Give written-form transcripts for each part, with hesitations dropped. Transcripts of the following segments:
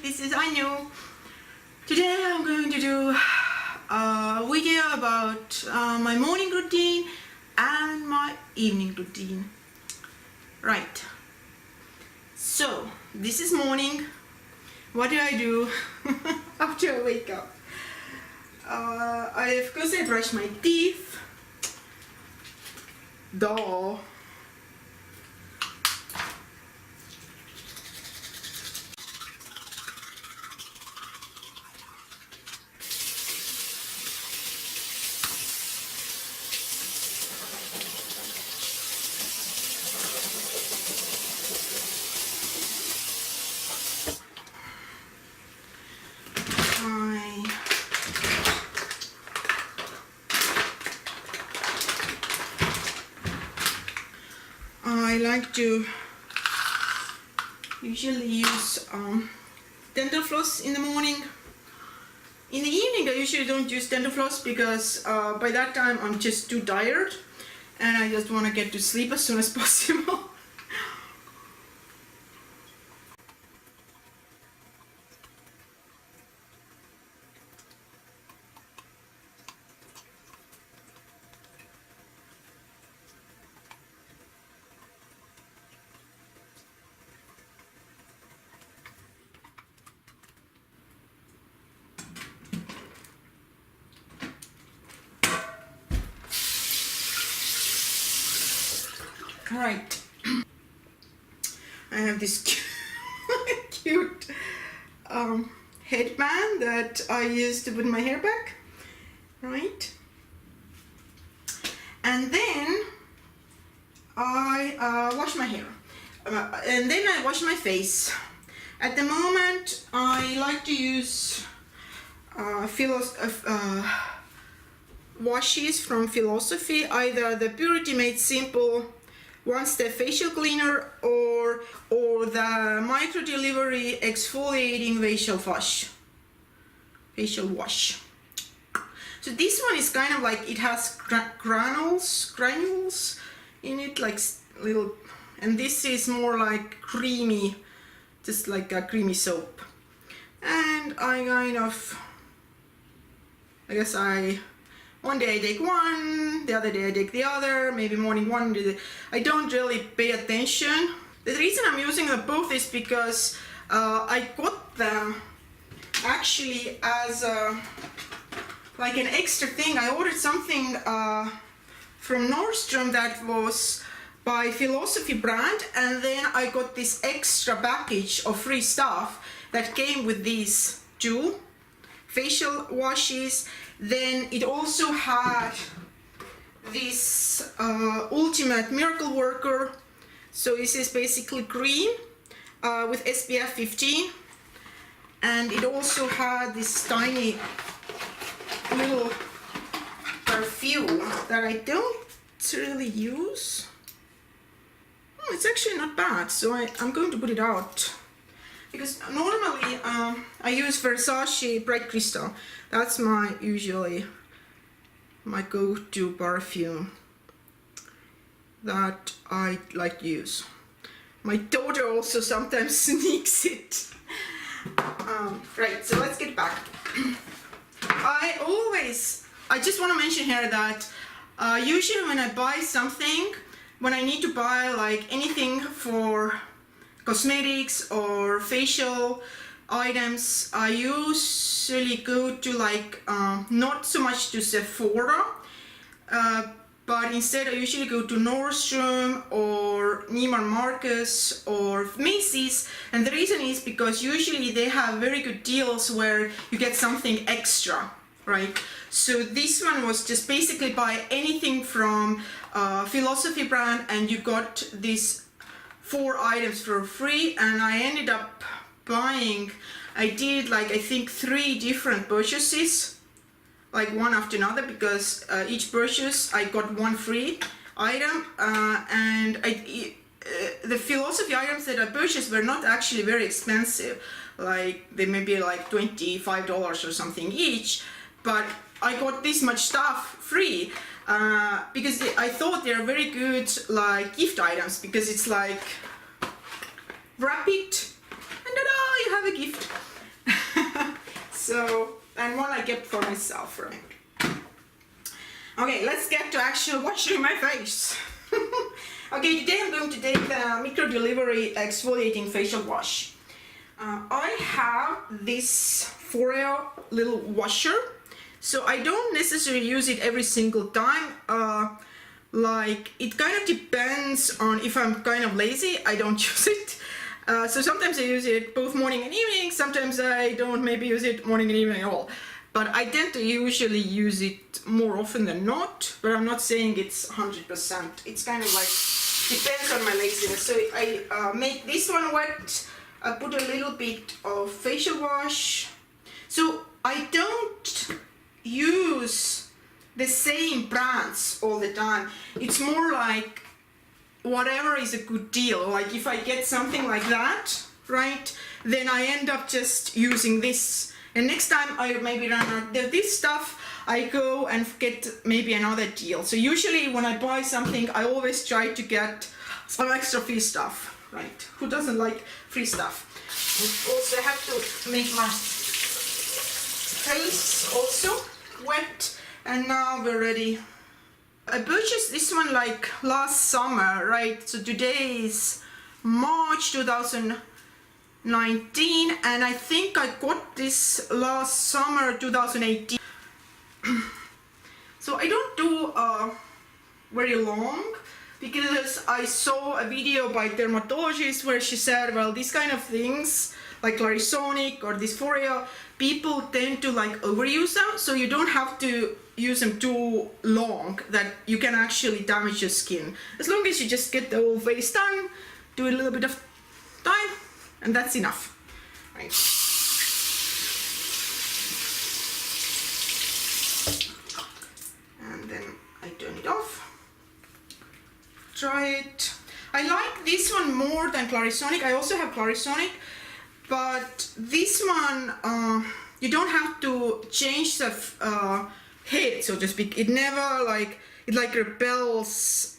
this is Anu. Today I'm going to do a video about my morning routine and my evening routine. Right, so this is morning. What do I do after I wake up? Of course I brush my teeth. Duh. I like to usually use dental floss in the morning. In the evening I usually don't use dental floss because by that time I'm just too tired and I just want to get to sleep as soon as possible. Right, I have this cute headband that I use to put my hair back, right? And then I wash my hair, and then I wash my face. At the moment I like to use washes from Philosophy, either the Purity Made Simple One Step Facial Cleaner or the Micro Delivery Exfoliating Facial Wash. So this one is kind of like, it has granules in it, like little, and this is more like creamy, just like a creamy soap. And I kind of, I guess one day I take one, the other day I take the other, maybe morning one. I don't really pay attention. The reason I'm using them both is because I got them actually as like an extra thing. I ordered something from Nordstrom that was by Philosophy brand, and then I got this extra package of free stuff that came with these two facial washes. Then it also had this Ultimate Miracle Worker. So this is basically cream with SPF 15, and it also had this tiny little perfume that I don't really use. Oh, it's actually not bad, so I'm going to put it out. Because normally I use Versace Bright Crystal. That's usually my go-to perfume that I like to use. My daughter also sometimes sneaks it. Right, so let's get back. I just want to mention here that usually when I buy something, when I need to buy like anything for cosmetics or facial items, I usually go to like not so much to Sephora, but instead I usually go to Nordstrom or Neiman Marcus or Macy's. And the reason is because usually they have very good deals where you get something extra, right? So this one was just basically buy anything from Philosophy brand and you got these 4 items for free, and I ended up buying, I did like I think 3 different purchases, like one after another, because each purchase I got 1 free item, and the Philosophy items that I purchased were not actually very expensive, like they may be like $25 or something each, but I got this much stuff free. Because I thought they're very good like gift items, because it's like wrap it and ta-da, you have a gift. So, and one I kept for myself, right? Okay, let's get to actual washing my face. Okay, today I'm going to take the micro delivery exfoliating facial wash. I have this Foreo little washer, so I don't necessarily use it every single time. Like, it kind of depends on if I'm kind of lazy, I don't use it. So sometimes I use it both morning and evening, sometimes I don't maybe use it morning and evening at all. But I tend to usually use it more often than not, but I'm not saying it's 100%. It's kind of like, depends on my laziness. So I make this one wet, I put a little bit of facial wash. So I don't use the same brands all the time. It's more like whatever is a good deal. Like if I get something like that, right, then I end up just using this. And next time I maybe run out of this stuff, I go and get maybe another deal. So usually when I buy something, I always try to get some extra free stuff, right? Who doesn't like free stuff? And also have to make my face also wet. And now we're ready. I purchased this one like last summer, right? So today is March 2019, and I think I got this last summer 2018. So I don't do very long, because I saw a video by dermatologist where she said, well, these kind of things like Clarisonic or this Foreo, people tend to like overuse them, so you don't have to use them too long that you can actually damage your skin. As long as you just get the whole face done, do a little bit of time, and that's enough, right? And then I turn it off. Try it. I like this one more than Clarisonic. I also have Clarisonic, but this one you don't have to change the head, so to speak. It never like it like repels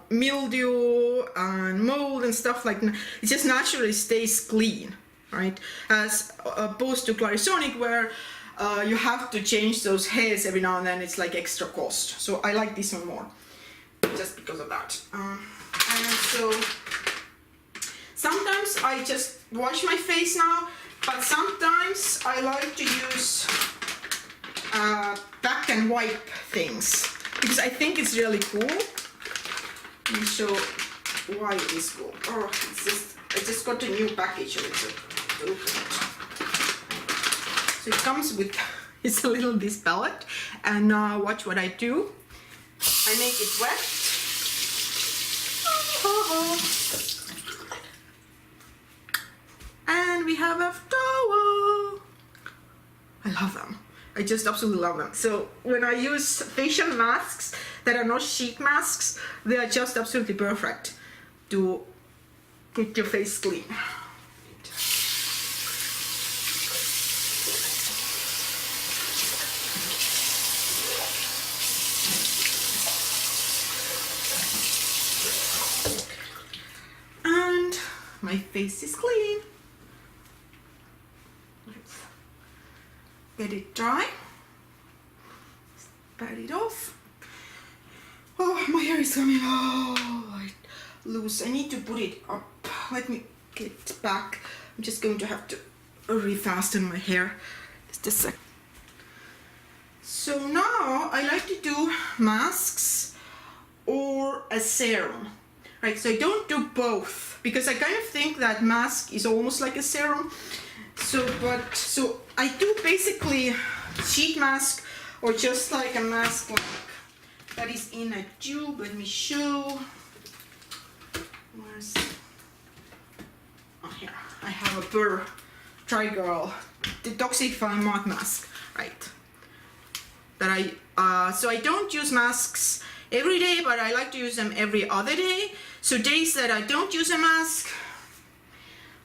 mildew and mold and stuff like that. It just naturally stays clean, right? As opposed to Clarisonic, where you have to change those hairs every now and then. It's like extra cost. So I like this one more, just because of that. And so sometimes I just wash my face now, but sometimes I like to use back and wipe things, because I think it's really cool. Let me show why it is cool. Oh, it's just, I just got a new package of it, so open it. So it comes with, it's a little this palette, and watch what I do. I make it wet. And we have a towel. I love them. I just absolutely love them. So when I use facial masks that are not sheet masks, they are just absolutely perfect to get your face clean. And my face is clean. Get it dry, pat it off. Oh, my hair is coming loose. I need to put it up. Let me get it back. I'm just going to have to refasten my hair. Just a sec. So now I like to do masks or a serum. Right, so I don't do both, because I kind of think that mask is almost like a serum. So I do basically sheet mask, or just like a mask like that is in a tube. Let me show. Where's, oh, here I have a Burr Dry Girl detoxifying mud mask, right? That so I don't use masks every day, but I like to use them every other day. So days that I don't use a mask,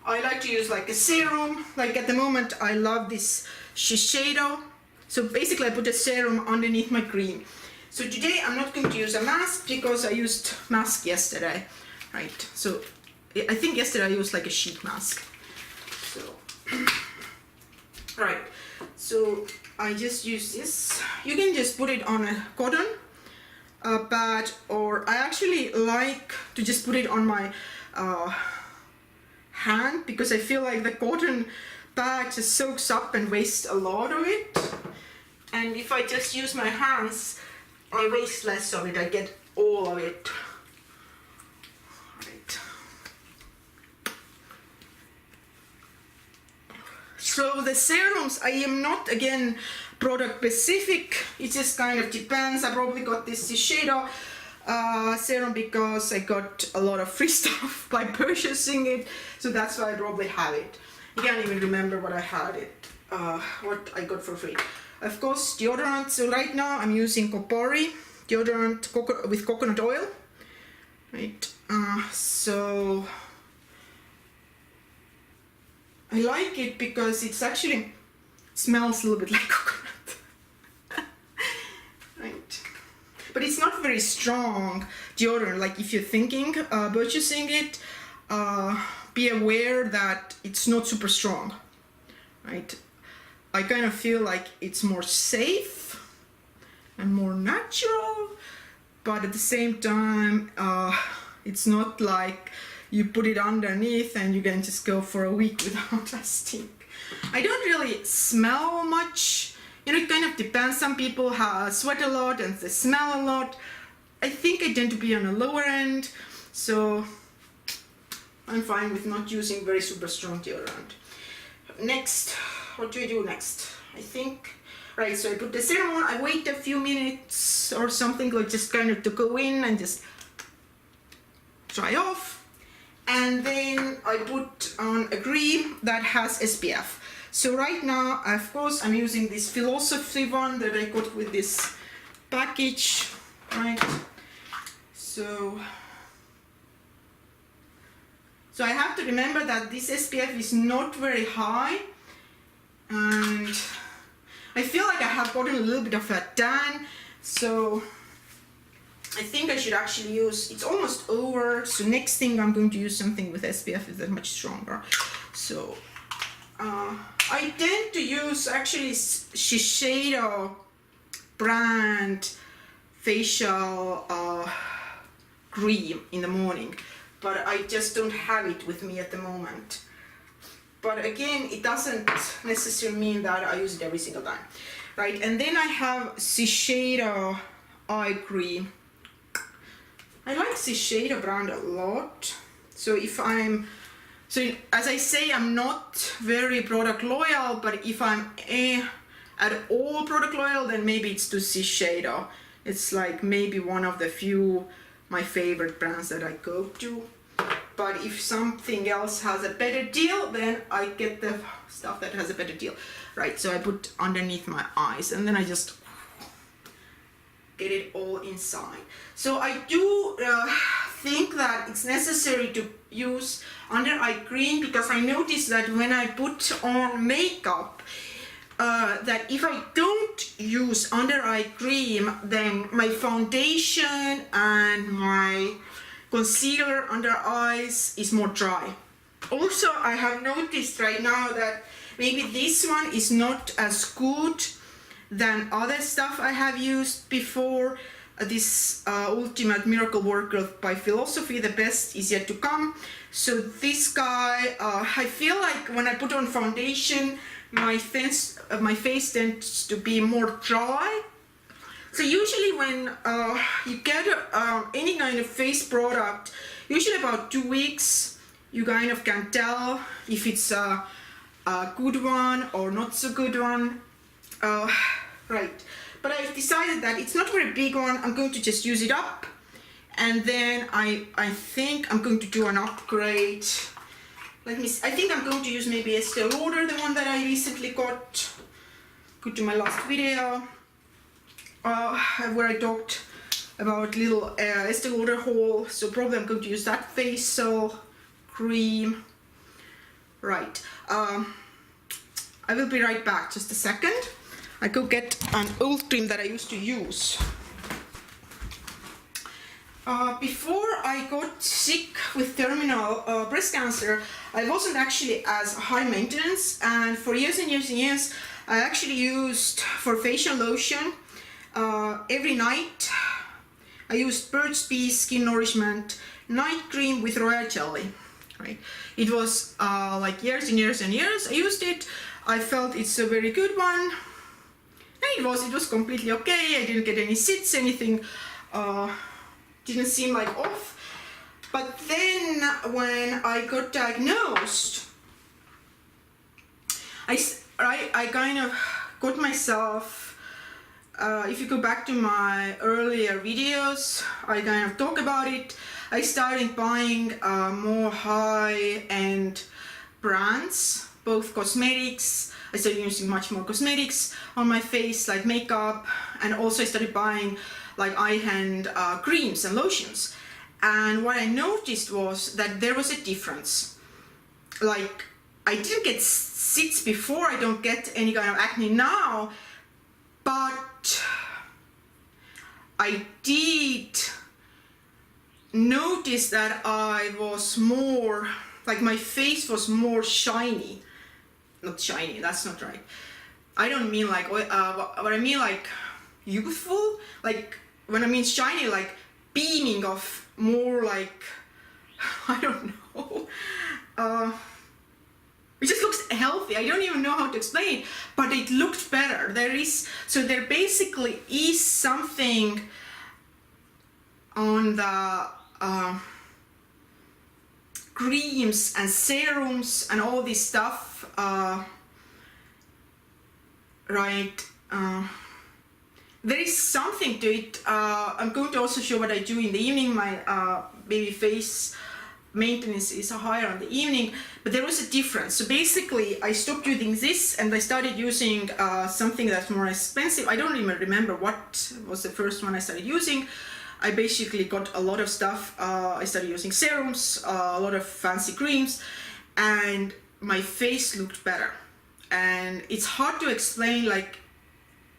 I like to use like a serum. Like at the moment I love this Shiseido. So basically I put a serum underneath my cream. So today I'm not going to use a mask, because I used mask yesterday, right? So I think yesterday I used like a sheet mask. So right, So I just use this. You can just put it on a cotton pad, or I actually like to just put it on my hand, because I feel like the cotton pad just soaks up and wastes a lot of it. And if I just use my hands, I waste less of it. I get all of it. Right. So the serums, I am not again product specific. It just kind of depends. I probably got this Shiseido serum because I got a lot of free stuff by purchasing it, so that's why I probably have it. I can't even remember what I had it, what I got for free. Of course, deodorant. So right now I'm using Kopori deodorant with coconut oil. Right. So I like it because it's actually smells a little bit like coconut. Right. But it's not very strong deodorant. Like if you're thinking purchasing it, be aware that it's not super strong. Right. I kind of feel like it's more safe and more natural, but at the same time, it's not like you put it underneath and you can just go for a week without a stink. I don't really smell much. You know, it kind of depends. Some people sweat a lot and they smell a lot. I think I tend to be on the lower end, so I'm fine with not using very super strong deodorant. Next, what do I do next? I think, right, so I put the serum on, I wait a few minutes or something, like just kind of to go in and just dry off. And then I put on a cream that has SPF. So right now, of course, I'm using this Philosophy one that I got with this package, right? So I have to remember that this SPF is not very high, and I feel like I have gotten a little bit of a tan, so I think I should actually use, it's almost over, so next thing I'm going to use something with SPF is that much stronger. So I tend to use actually Shiseido brand facial cream in the morning, but I just don't have it with me at the moment. But again, it doesn't necessarily mean that I use it every single time, right? And then I have Shiseido eye cream. I like Shiseido brand a lot. So as I say, I'm not very product loyal, but if I'm at all product loyal, then maybe it's to Shiseido. It's like maybe one of the few my favorite brands that I go to. But if something else has a better deal, then I get the stuff that has a better deal. Right, so I put underneath my eyes and then I just get it all inside. So I do think that it's necessary to use under eye cream, because I noticed that when I put on makeup, that if I don't use under eye cream, then my foundation and my concealer under eyes is more dry. Also, I have noticed right now that maybe this one is not as good than other stuff I have used before. This Ultimate Miracle Worker by Philosophy, the best is yet to come. So this guy, I feel like when I put on foundation, my face tends to be more dry. So usually when you get any kind of face product, usually about 2 weeks, you kind of can tell if it's a good one or not so good one. Right, but I've decided that it's not a very big one. I'm going to just use it up, and then I think I'm going to do an upgrade. I think I'm going to use maybe Estee Lauder, the one that I recently got. Go to my last video where I talked about little Estee Lauder haul. So probably I'm going to use that facial cream. Right, I will be right back, just a second. I go get an old cream that I used to use. Before I got sick with terminal breast cancer, I wasn't actually as high maintenance, and for years and years and years I actually used for facial lotion every night. I used Bird's Bees Skin Nourishment Night Cream with royal jelly. Right? It was like years and years and years I used it. I felt it's a very good one. And it was completely okay. I didn't get any zits, anything didn't seem like off. But then when I got diagnosed, I kind of got myself, if you go back to my earlier videos, I kind of talk about it. I started buying more high-end brands, both cosmetics. I started using much more cosmetics on my face, like makeup, and also I started buying like eye-hand creams and lotions. And what I noticed was that there was a difference. Like, I didn't get zits before, I don't get any kind of acne now, but I did notice that I was more, like my face was more shiny. Not shiny, that's not right. I don't mean like, what I mean like youthful, like when I mean shiny, like beaming off more like, I don't know. It just looks healthy. I don't even know how to explain it, but it looked better. There basically is something on the creams and serums and all this stuff, right? There is something to it. I'm going to also show what I do in the evening. My baby face maintenance is higher in the evening, but there was a difference. So basically I stopped using this and I started using something that's more expensive. I don't even remember what was the first one I started using. I basically got a lot of stuff. I started using serums, a lot of fancy creams, and my face looked better. And it's hard to explain, like,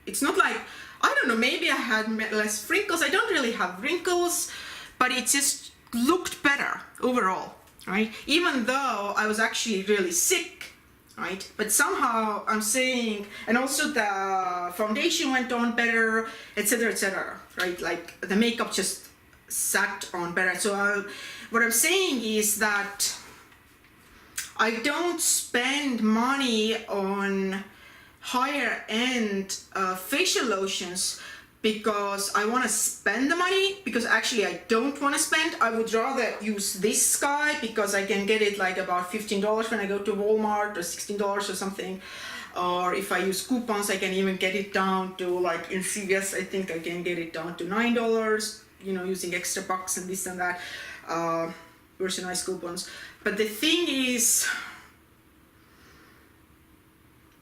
it's not like, I don't know, maybe I had less wrinkles. I don't really have wrinkles, but it just looked better overall, right? Even though I was actually really sick, right? But somehow I'm saying, and also the foundation went on better, etc., right? Like the makeup just sat on better. So what I'm saying is that I don't spend money on higher end facial lotions because I want to spend the money, because actually I don't want to spend. I would rather use this guy because I can get it like about $15 when I go to Walmart, or $16 or something. Or if I use coupons, I can even get it down to, like in CVS, I think I can get it down to $9, you know, using extra bucks and this and that, personalized coupons. But the thing is,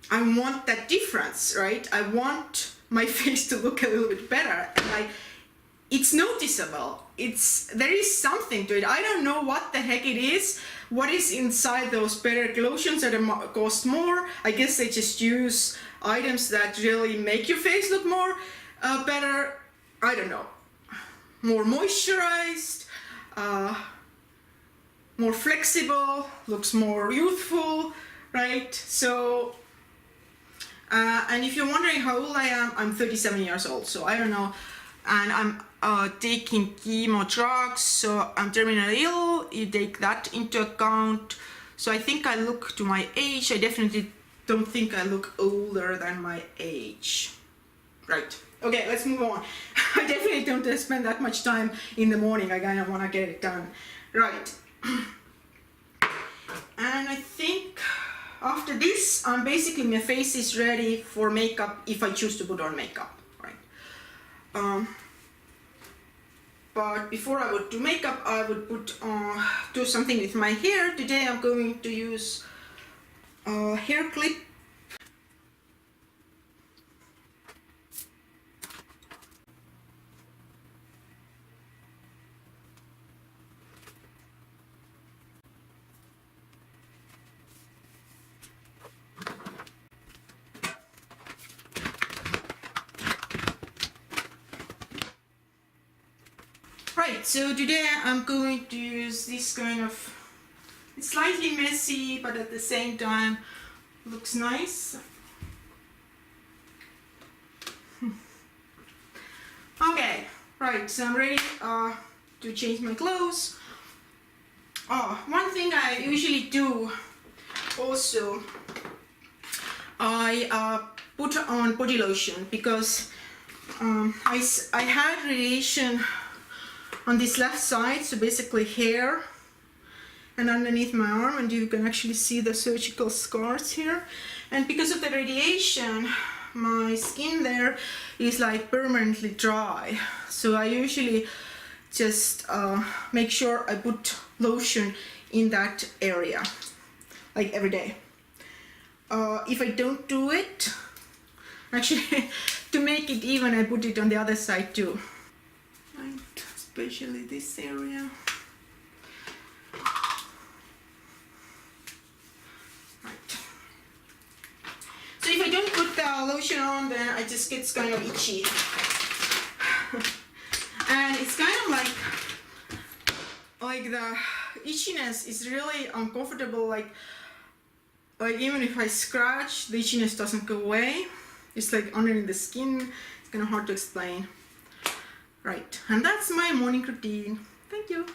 I want that difference, right? I want my face to look a little bit better, and it's noticeable. There is something to it. I don't know what the heck it is. What is inside those better lotions that cost more? I guess they just use items that really make your face look more better. I don't know. More moisturized, more flexible, looks more youthful, right? So. And if you're wondering how old I am, I'm 37 years old, so I don't know. And I'm taking chemo drugs, so I'm terminally ill. You take that into account. So I think I look to my age. I definitely don't think I look older than my age. Right. Okay, let's move on. I definitely don't spend that much time in the morning. I kind of want to get it done. Right. And I think after this, basically my face is ready for makeup if I choose to put on makeup, right? But before I would do makeup, I would do something with my hair. Today I'm going to use a hair clip. Right, so today I'm going to use this kind of, it's slightly messy, but at the same time looks nice. Okay, right, so I'm ready to change my clothes. Oh, one thing I usually do also, I put on body lotion because I had radiation on this left side, so basically hair and underneath my arm, and you can actually see the surgical scars here. And because of the radiation, my skin there is like permanently dry. So I usually just make sure I put lotion in that area, like every day. If I don't do it, actually to make it even, I put it on the other side too. Right, especially this area. So if I don't put the lotion on, then I just get kind of itchy. And it's kind of like the itchiness is really uncomfortable, like even if I scratch, the itchiness doesn't go away. It's like underneath the skin. It's kind of hard to explain. Right, and that's my morning routine. Thank you.